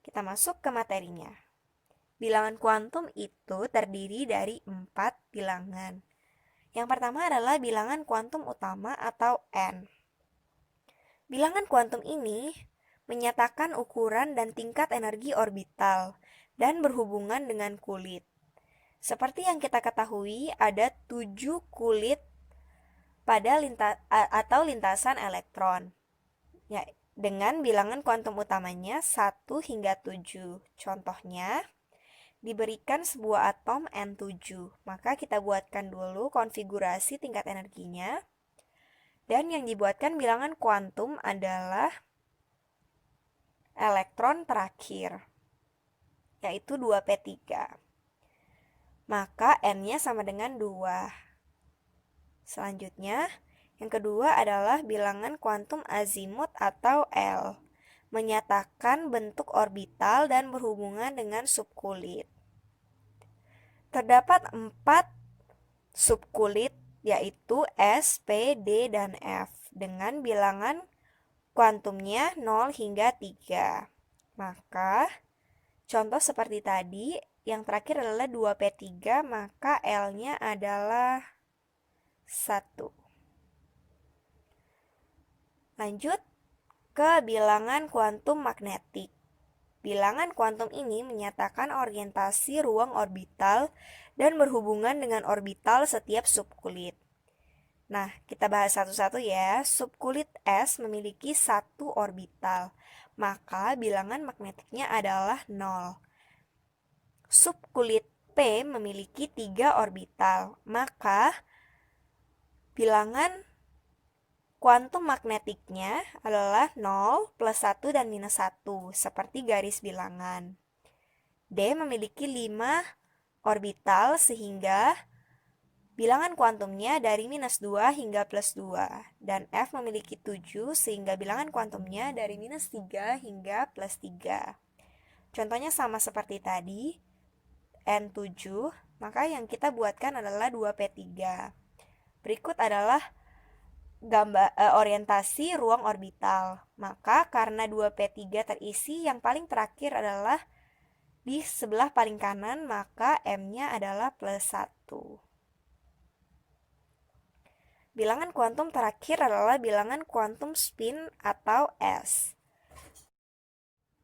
Kita masuk ke materinya. Bilangan kuantum itu terdiri dari 4 bilangan. Yang pertama adalah bilangan kuantum utama atau N. Bilangan kuantum ini menyatakan ukuran dan tingkat energi orbital dan berhubungan dengan kulit. Seperti yang kita ketahui, ada 7 kulit pada lintasan elektron. Ya, dengan bilangan kuantum utamanya 1 hingga 7. Contohnya, diberikan sebuah atom N7. Maka kita buatkan dulu konfigurasi tingkat energinya. Dan yang dibuatkan bilangan kuantum adalah elektron terakhir, yaitu 2p3. Maka N-nya sama dengan 2. Selanjutnya, yang kedua adalah bilangan kuantum azimut atau L, menyatakan bentuk orbital dan berhubungan dengan subkulit. Terdapat 4 subkulit, yaitu S, P, D, dan F, dengan bilangan kuantumnya 0 hingga 3. Maka, contoh seperti tadi, yang terakhir adalah 2p3, maka L-nya adalah 1. Lanjut ke bilangan kuantum magnetik. Bilangan kuantum ini menyatakan orientasi ruang orbital dan berhubungan dengan orbital setiap subkulit. Nah, kita bahas satu-satu ya. Subkulit S memiliki 1 orbital, maka bilangan magnetiknya adalah 0. Subkulit P memiliki 3 orbital, maka bilangan kuantum magnetiknya adalah 0, plus 1, dan minus 1, seperti garis bilangan. D memiliki 5 orbital sehingga bilangan kuantumnya dari minus 2 hingga plus 2. Dan F memiliki 7 sehingga bilangan kuantumnya dari minus 3 hingga plus 3. Contohnya sama seperti tadi, N7, maka yang kita buatkan adalah 2p3. Berikut adalah orientasi ruang orbital. Maka karena 2p3 terisi, yang paling terakhir adalah di sebelah paling kanan, maka M-nya adalah plus 1. Bilangan kuantum terakhir adalah bilangan kuantum spin atau S.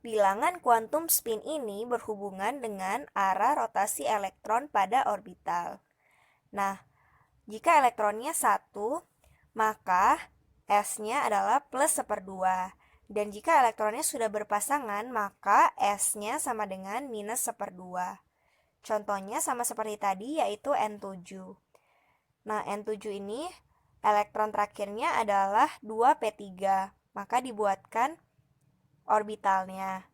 Bilangan kuantum spin ini berhubungan dengan arah rotasi elektron pada orbital. Nah, jika elektronnya 1, maka S-nya adalah plus 1/2. Dan jika elektronnya sudah berpasangan, maka S-nya sama dengan minus 1/2. Contohnya sama seperti tadi, yaitu N7. Nah, N7 ini elektron terakhirnya adalah 2p3. Maka dibuatkan orbitalnya.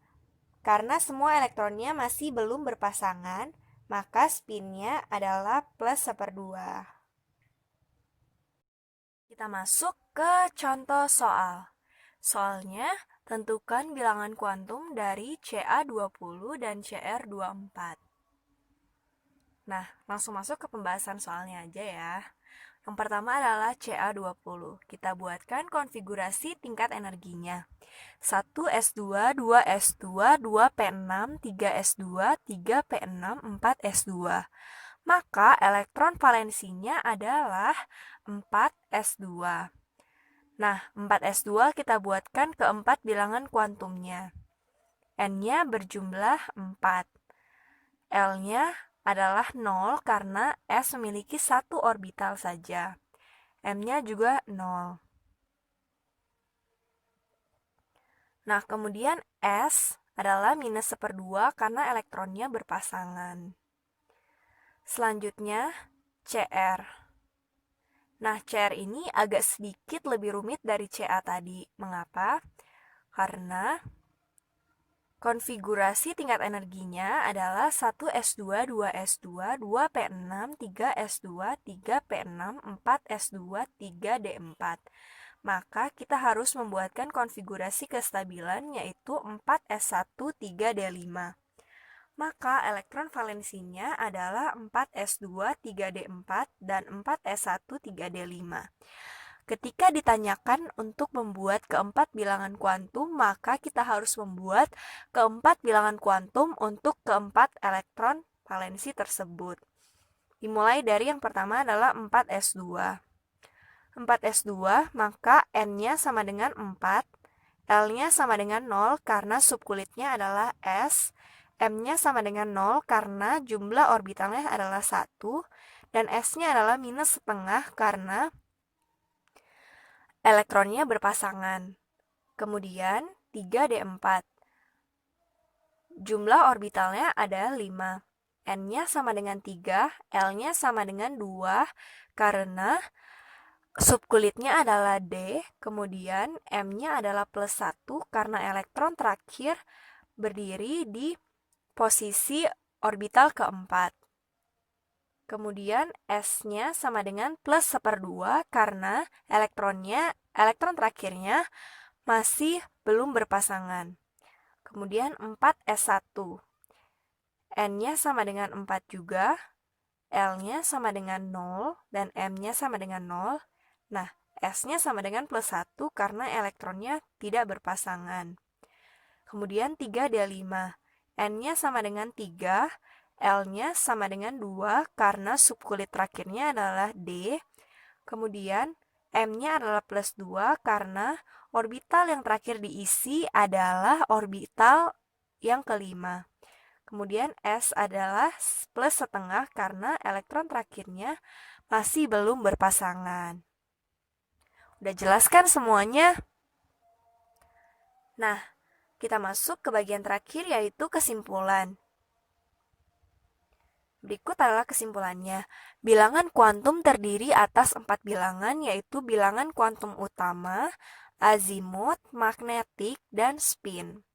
Karena semua elektronnya masih belum berpasangan, maka spinnya adalah plus 1/2. Kita masuk ke contoh soal. Soalnya, tentukan bilangan kuantum dari Ca20 dan Cr24. Nah, langsung masuk ke pembahasan soalnya aja ya. Yang pertama adalah Ca20. Kita buatkan konfigurasi tingkat energinya. 1s2, 2s2, 2p6, 3s2, 3p6, 4s2. Maka elektron valensinya adalah 4s2. Nah, 4s2 kita buatkan keempat bilangan kuantumnya. N-nya berjumlah 4. L-nya adalah 0 karena S memiliki 1 orbital saja. M-nya juga 0. Nah, kemudian S adalah minus 1/2 karena elektronnya berpasangan. Selanjutnya, Cr. Nah, Cr ini agak sedikit lebih rumit dari Ca tadi. Mengapa? Karena konfigurasi tingkat energinya adalah 1s2, 2s2, 2p6, 3s2, 3p6, 4s2, 3d4. Maka kita harus membuatkan konfigurasi kestabilan yaitu 4s1, 3d5. Maka elektron valensinya adalah 4s2, 3d4, dan 4s1, 3d5. Ketika ditanyakan untuk membuat keempat bilangan kuantum, maka kita harus membuat keempat bilangan kuantum untuk keempat elektron valensi tersebut. Dimulai dari yang pertama adalah 4s2. 4s2, maka N-nya sama dengan 4, L-nya sama dengan 0 karena subkulitnya adalah S, M-nya sama dengan 0 karena jumlah orbitalnya adalah 1, dan S-nya adalah minus setengah karena elektronnya berpasangan. Kemudian 3d4. Jumlah orbitalnya ada 5. N-nya sama dengan 3, L-nya sama dengan 2 karena subkulitnya adalah D, kemudian M-nya adalah plus 1 karena elektron terakhir berdiri di posisi orbital keempat. Kemudian S-nya sama dengan plus 1/2 karena elektron terakhirnya masih belum berpasangan. Kemudian 4s1. N-nya sama dengan 4 juga, L-nya sama dengan 0, dan M-nya sama dengan 0. Nah, S-nya sama dengan plus 1 karena elektronnya tidak berpasangan. Kemudian 3d5. N-nya sama dengan 3, L-nya sama dengan 2 karena subkulit terakhirnya adalah D. Kemudian M-nya adalah plus 2 karena orbital yang terakhir diisi adalah orbital yang kelima. Kemudian S adalah plus setengah karena elektron terakhirnya masih belum berpasangan. Udah jelaskan semuanya? Nah, kita masuk ke bagian terakhir yaitu kesimpulan. Berikut adalah kesimpulannya. Bilangan kuantum terdiri atas 4 bilangan, yaitu bilangan kuantum utama, azimut, magnetik, dan spin.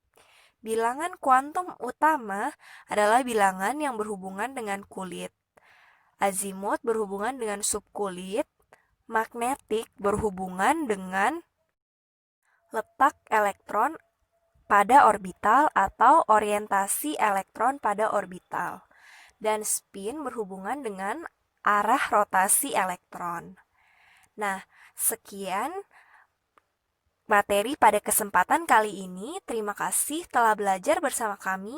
Bilangan kuantum utama adalah bilangan yang berhubungan dengan kulit. Azimut berhubungan dengan subkulit, magnetik berhubungan dengan letak elektron pada orbital atau orientasi elektron pada orbital. Dan spin berhubungan dengan arah rotasi elektron. Nah, sekian materi pada kesempatan kali ini. Terima kasih telah belajar bersama kami.